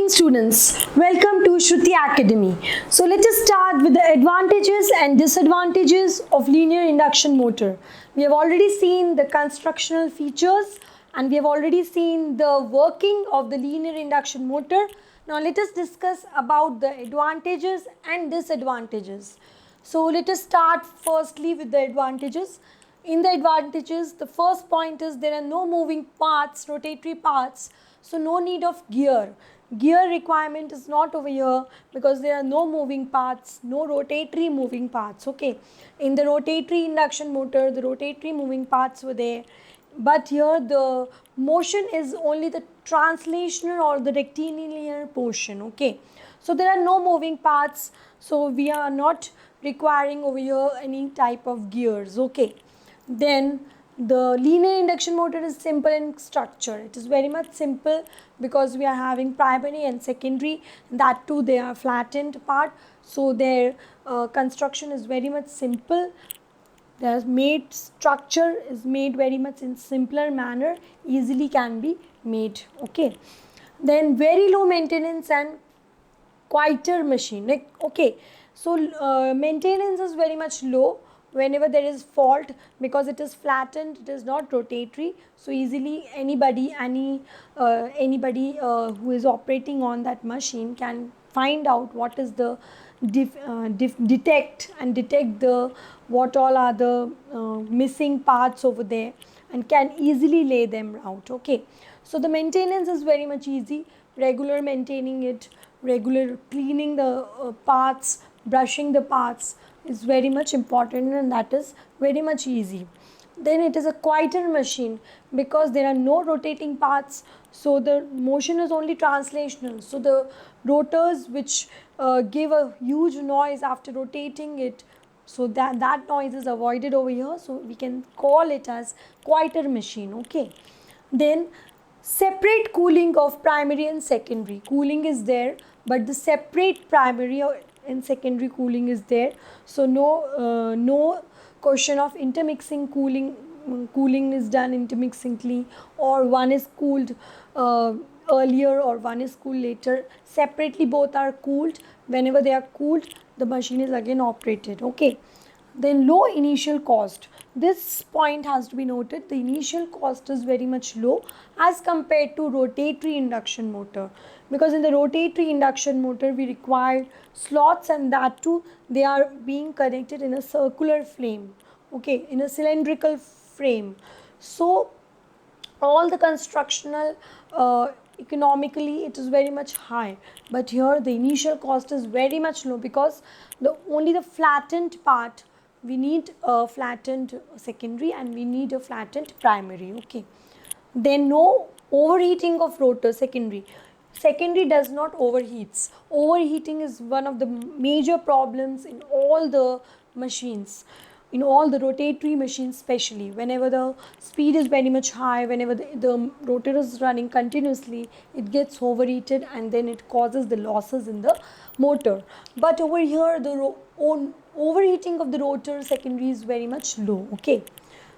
morning students, welcome to Shruti Academy. So let us start with the advantages and disadvantages of linear induction motor. We have already seen the constructional features and we have already seen the working of the linear induction motor. Now let us discuss about the advantages and disadvantages. So let us start firstly with the advantages. In the advantages, the first point is there are no moving parts, rotatory parts, so no need of gear. Gear requirement is not over here because there are no moving parts, no rotatory moving parts. Okay, in the rotatory induction motor, the rotatory moving parts were there, but here the motion is only the translational or the rectilinear portion. Okay, so there are no moving parts, so we are not requiring over here any type of gears. Okay, then the linear induction motor is simple in structure. It is very much simple because we are having primary and secondary, that too they are flattened part, so their construction is very much simple. Their made structure is made very much in simpler manner, easily can be made. Okay, then very low maintenance and quieter machine. Like, okay, so maintenance is very much low whenever there is fault because it is flattened, it is not rotatory, so easily anybody who is operating on that machine can find out what is the detect the what all are the missing parts over there and can easily lay them out. Okay, so the maintenance is very much easy, regular maintaining it, regular cleaning the parts, brushing the parts is very much important, and that is very much easy. Then it is a quieter machine because there are no rotating parts, so the motion is only translational, so the rotors which give a huge noise after rotating it, so that noise is avoided over here, so we can call it as quieter machine. Okay, then separate cooling of primary and secondary. Cooling is there, but the separate primary and secondary cooling is there, so no question of intermixing cooling. Cooling is done intermixingly, or one is cooled earlier or one is cooled later. Separately both are cooled. Whenever they are cooled, the machine is again operated. Okay, then low initial cost. This point has to be noted, the initial cost is very much low as compared to rotatory induction motor, because in the rotatory induction motor we require slots, and that too they are being connected in a circular frame. Okay, in a cylindrical frame, so all the constructional economically it is very much high, but here the initial cost is very much low because only the flattened part, we need a flattened secondary and we need a flattened primary. Okay, then no overheating of rotor. Secondary does not overheats. Overheating is one of the major problems in all the machines, in all the rotatory machines, especially whenever the speed is very much high, whenever the rotor is running continuously, it gets overheated and then it causes the losses in the motor. But over here the overheating of the rotor secondary is very much low. Okay,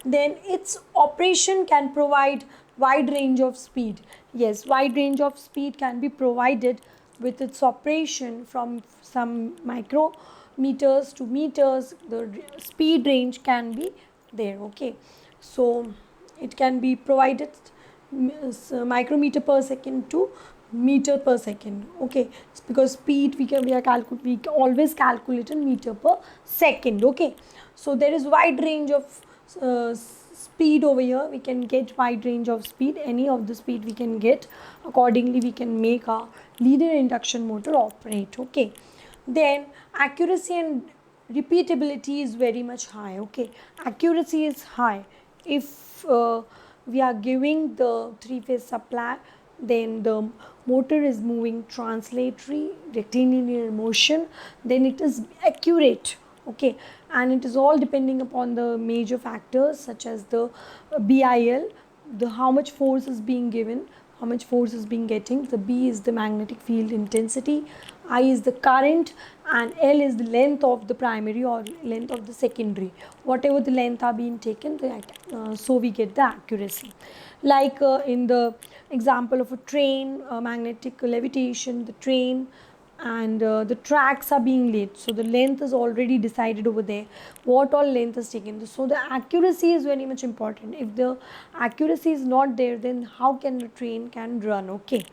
then its operation can provide wide range of speed. Yes, wide range of speed can be provided with its operation from some micrometers to meters. The speed range can be there. Okay, so it can be provided micrometer per second to meter per second. Okay, it's because speed we always calculate in meter per second. Okay, so there is wide range of speed over here. We can get wide range of speed, any of the speed we can get. Accordingly we can make our linear induction motor operate. Okay, then accuracy and repeatability is very much high. Okay, accuracy is high if we are giving the three-phase supply, then the motor is moving translatory rectilinear motion, then it is accurate. Okay, and it is all depending upon the major factors such as the BIL, the how much force is being given, how much force is being getting. The B is the magnetic field intensity, I is the current and L is the length of the primary or length of the secondary. Whatever the length are being taken, so we get the accuracy. Like in the example of a train, magnetic levitation, the train and the tracks are being laid, so the length is already decided over there, what all length is taken. So the accuracy is very much important. If the accuracy is not there, then how can the train can run? Okay.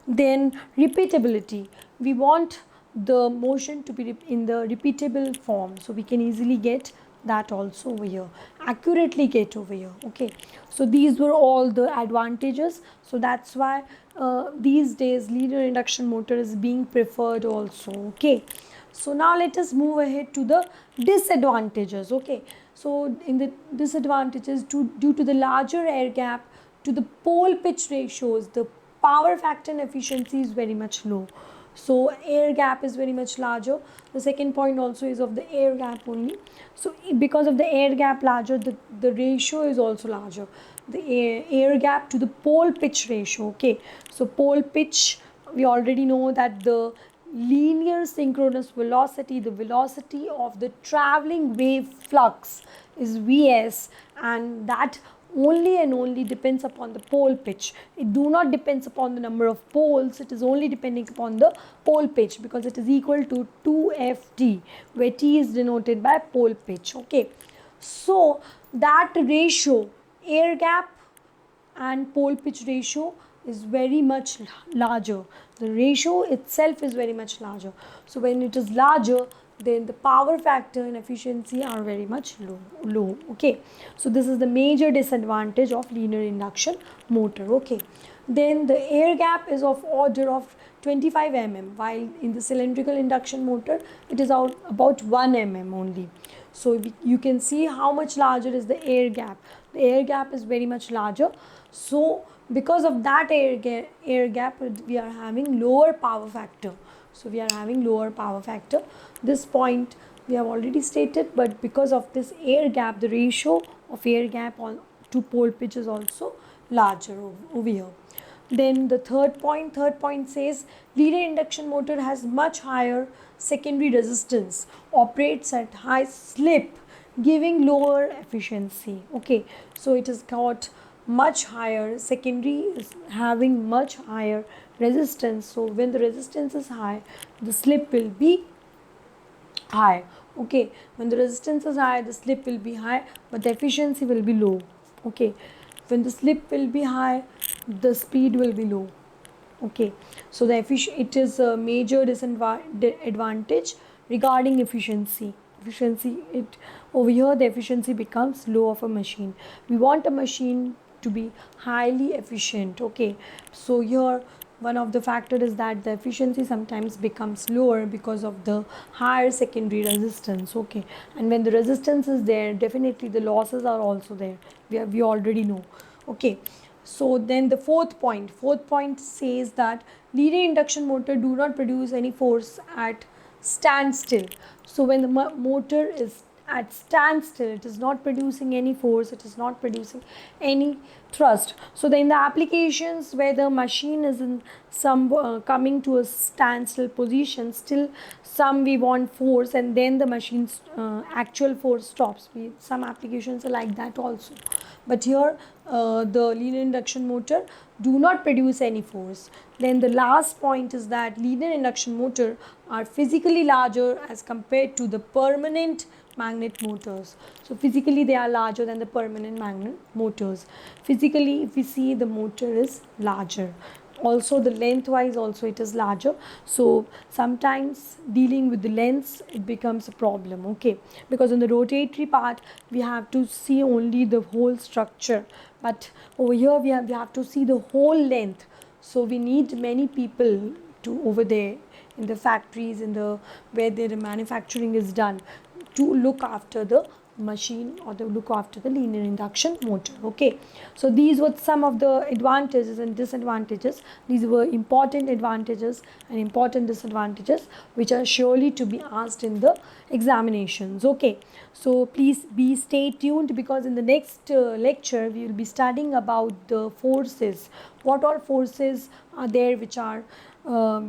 Then repeatability, we want the motion to be in the repeatable form, so we can easily get that also over here, accurately get over here. Okay, so these were all the advantages, so that's why these days linear induction motor is being preferred also. Okay, so now let us move ahead to the disadvantages. Okay, so in the disadvantages, due to the larger air gap, to the pole pitch ratios, the power factor and efficiency is very much low. So air gap is very much larger. The second point also is of the air gap only. So because of the air gap larger, the ratio is also larger. The air gap to the pole pitch ratio. Okay, so pole pitch, we already know that the linear synchronous velocity, the velocity of the traveling wave flux is Vs, and that only and only depends upon the pole pitch. It do not depends upon the number of poles, it is only depending upon the pole pitch, because it is equal to 2ft, where t is denoted by pole pitch. Okay, so that ratio, air gap and pole pitch ratio, is very much larger. The ratio itself is very much larger. So when it is larger, then the power factor and efficiency are very much low. Okay, so this is the major disadvantage of linear induction motor. Okay, then the air gap is of order of 25 mm, while in the cylindrical induction motor it is about 1 mm only. So you can see how much larger is the air gap. The air gap is very much larger. So because of that air gap, we are having lower power factor. So we are having lower power factor. This point we have already stated, but because of this air gap, the ratio of air gap to pole pitch is also larger over here. Then the third point says linear induction motor has much higher secondary resistance, operates at high slip, giving lower efficiency. Okay, so it has got much higher, secondary is having much higher resistance. So when the resistance is high, the slip will be high. Okay, when the resistance is high, the slip will be high, but the efficiency will be low. Okay, when the slip will be high, the speed will be low. Okay, so it is a major disadvantage regarding efficiency. Over here, the efficiency becomes low of a machine. We want a machine to be highly efficient. Okay, so here one of the factor is that the efficiency sometimes becomes lower because of the higher secondary resistance. Okay, and when the resistance is there, definitely the losses are also there. We already know. Okay, so then the fourth point says that linear induction motor do not produce any force at standstill. So when the motor is at standstill, it is not producing any force, it is not producing any thrust. So in the applications where the machine is in some coming to a standstill position, still some we want force, and then the machine's actual force stops. Some applications are like that also, but here the linear induction motor do not produce any force. Then the last point is that linear induction motor are physically larger as compared to the permanent magnet motors. So physically they are larger than the permanent magnet motors. Physically, if we see, the motor is larger. Also the lengthwise also it is larger. So sometimes dealing with the lengths, it becomes a problem. Okay, because in the rotatory part we have to see only the whole structure, but over here we have to see the whole length. So we need many people to over there in the factories, in the where the manufacturing is done, to look after the machine or to look after the linear induction motor. Okay, so these were some of the advantages and disadvantages. These were important advantages and important disadvantages which are surely to be asked in the examinations. Okay, so please stay tuned, because in the next lecture we will be studying about the forces. What all forces are there which are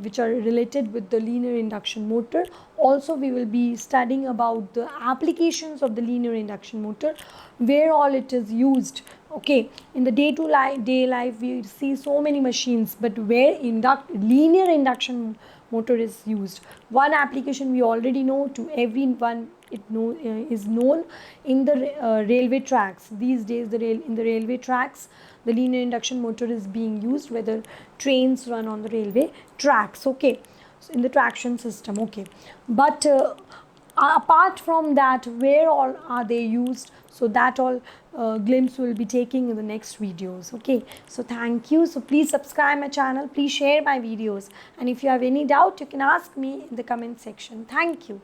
which are related with the linear induction motor. Also we will be studying about the applications of the linear induction motor, where all it is used. Okay, in the day life we see so many machines, but where linear induction motor is used. One application we already know, to everyone is known, in the railway tracks. These days in the railway tracks, the linear induction motor is being used, whether trains run on the railway tracks. Okay, so in the traction system. Okay, but apart from that, where all are they used, so that all glimpse will be taking in the next videos. Okay, so thank you. So please subscribe my channel, please share my videos, and if you have any doubt you can ask me in the comment section. Thank you.